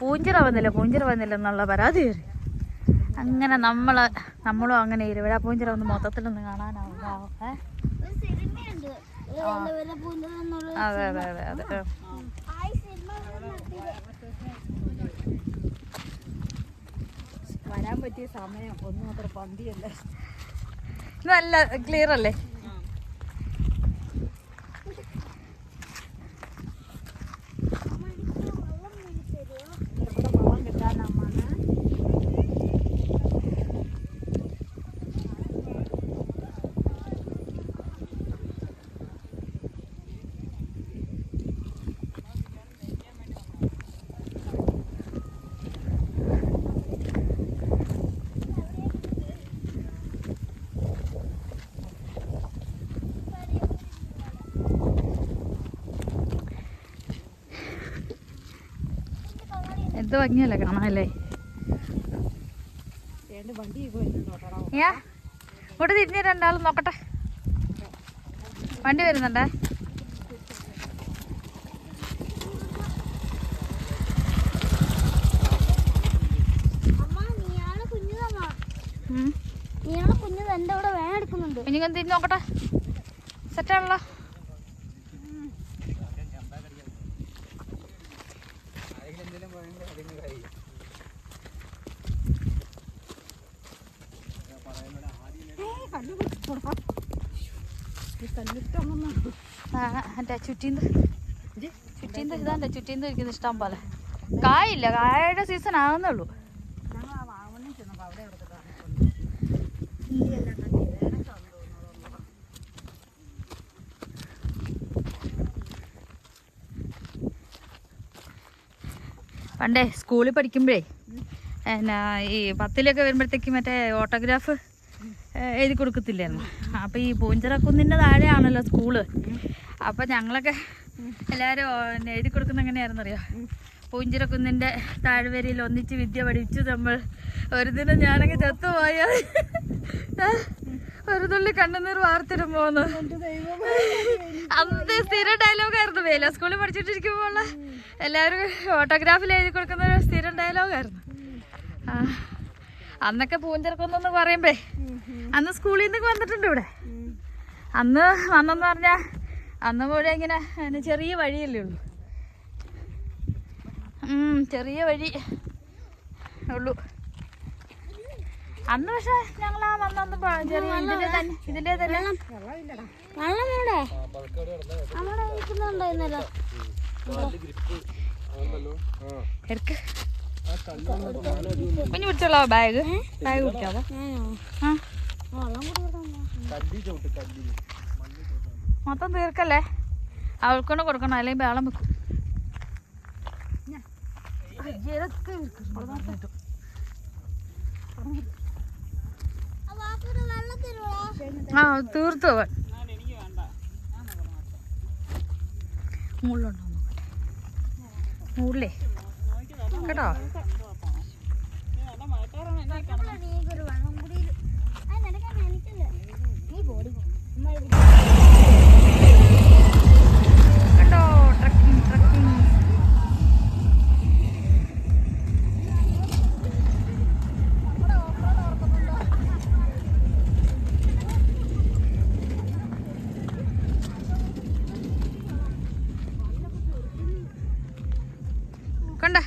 പൂഞ്ചിറ വന്നില്ല എന്നുള്ള പരാതി കയറി. അങ്ങനെ നമ്മളും അങ്ങനെ ഇവിടെ പൂഞ്ചിറ ഒന്ന് മൊത്തത്തിലൊന്ന് കാണാനാവും. അതെ അതെ അതെ അതെ. വരാൻ പറ്റിയ സമയം ഒന്നും അത്ര പന്തിയല്ല. നല്ല ക്ലിയർ അല്ലേ? എന്ത് ഭംഗിയല്ലേ കാണാനല്ലേ? ഇവിടെ തിരിഞ്ഞ് രണ്ടാളും നോക്കട്ടെ. വണ്ടി വരുന്നുണ്ടേ. ഇനി തിരിഞ്ഞ് നോക്കട്ടെ. സെറ്റാണല്ലോ. ചുറ്റീന്ന് ഇരിക്കുന്ന ഇഷ്ടം പോലെ. കായില്ല, കായയുടെ സീസൺ ആകുന്നേ ഉള്ളൂ. പണ്ടേ സ്കൂളിൽ പഠിക്കുമ്പോഴേ എന്നാ ഈ 10ലൊക്കെ വരുമ്പോഴത്തേക്ക് മറ്റേ ഓട്ടോഗ്രാഫ് എഴുതി കൊടുക്കത്തില്ലായിരുന്നു. അപ്പം ഈ പൂഞ്ചിറക്കുന്നിൻ്റെ താഴെയാണല്ലോ സ്കൂള്. അപ്പം ഞങ്ങളൊക്കെ എല്ലാവരും എഴുതി കൊടുക്കുന്ന എങ്ങനെയായിരുന്നറിയോ? പൂഞ്ചിറക്കുന്നിൻ്റെ താഴ്വരയിൽ ഒന്നിച്ച് വിദ്യ പഠിച്ചു നമ്മൾ ഒരു ദിനം ഞാനൊക്കെ ചത്തുപോയാൽ ഒരു തുള്ളി കണ്ണുനീർ വാർത്തിടുമ്പോന്ന്. അന്ന് സ്ഥിരം ഡയലോഗായിരുന്നു. വേല സ്കൂളിൽ പഠിച്ചിട്ടിരിക്കുമ്പോൾ എല്ലാവരും ഓട്ടോഗ്രാഫിൽ എഴുതി കൊടുക്കുന്ന ഒരു സ്ഥിരം ഡയലോഗായിരുന്നു. അന്നൊക്കെ പൂഞ്ചിറക്കുന്നെന്ന് പറയുമ്പേ അന്ന് സ്കൂളിൽ നിന്നൊക്കെ വന്നിട്ടുണ്ട് ഇവിടെ. അന്ന് വന്നെന്ന് പറഞ്ഞാൽ അന്ന് പോലെ ഇങ്ങനെ ചെറിയ വഴിയല്ലേ ഉള്ളൂ. ചെറിയ വഴി ഉള്ളൂ അന്ന്. പക്ഷെ ഞങ്ങൾ ആ വന്നൊന്നും ചെറിയ ഇതിന്റെ തന്നെ എടുക്ക് കുഞ്ഞു പിടിച്ചോളാ. ബാഗ് പിടിക്കാവോ? മൊത്തം തീർക്കല്ലേ, അവൾക്കൊണ്ട് കൊടുക്കണം, അല്ലെങ്കിൽ ബേളം വെക്കും. ആ തീർത്തു അവൻ. മുള്ളുണ്ടോ നോക്കട്ടെ. മുള്ളേ കേട്ടോ. കണ്ടോ ട്രക്കിംഗ് ട്രക്കിംഗ്. കണ്ട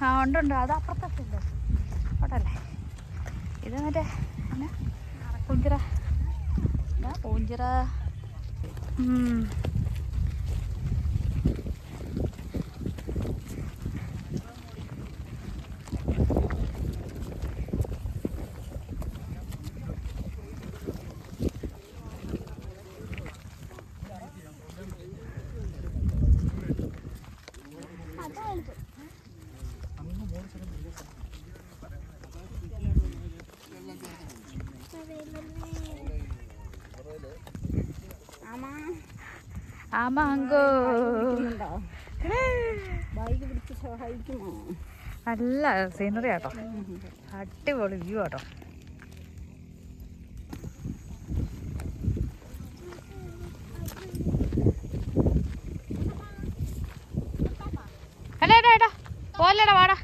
ആ ഉണ്ട്. അത് അപ്പുറത്തൊക്കെ ഉണ്ട് കേട്ടല്ലേ. ഇത് മറ്റേ പിന്നെ പൂഞ്ചിറ പൂഞ്ചിറ. ആ മാങ്കോ ബൈക്ക് പിടിച്ച് സഹായിക്കുമോ? നല്ല സീനറി ആട്ടോ, അടിപൊളി വ്യൂ ആട്ടോ. ഏട്ടാ പോലടാ വാടാ.